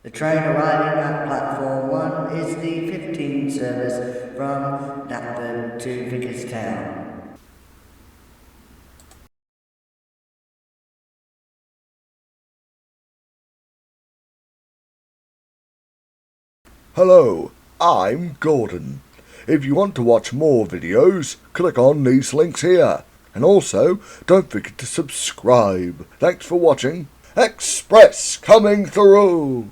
The train arriving at platform 1 is the 15 service from Dapford to Vickerstown. Hello, I'm Gordon. If you want to watch more videos, click on these links here. And also, don't forget to subscribe. Thanks for watching. Express coming through!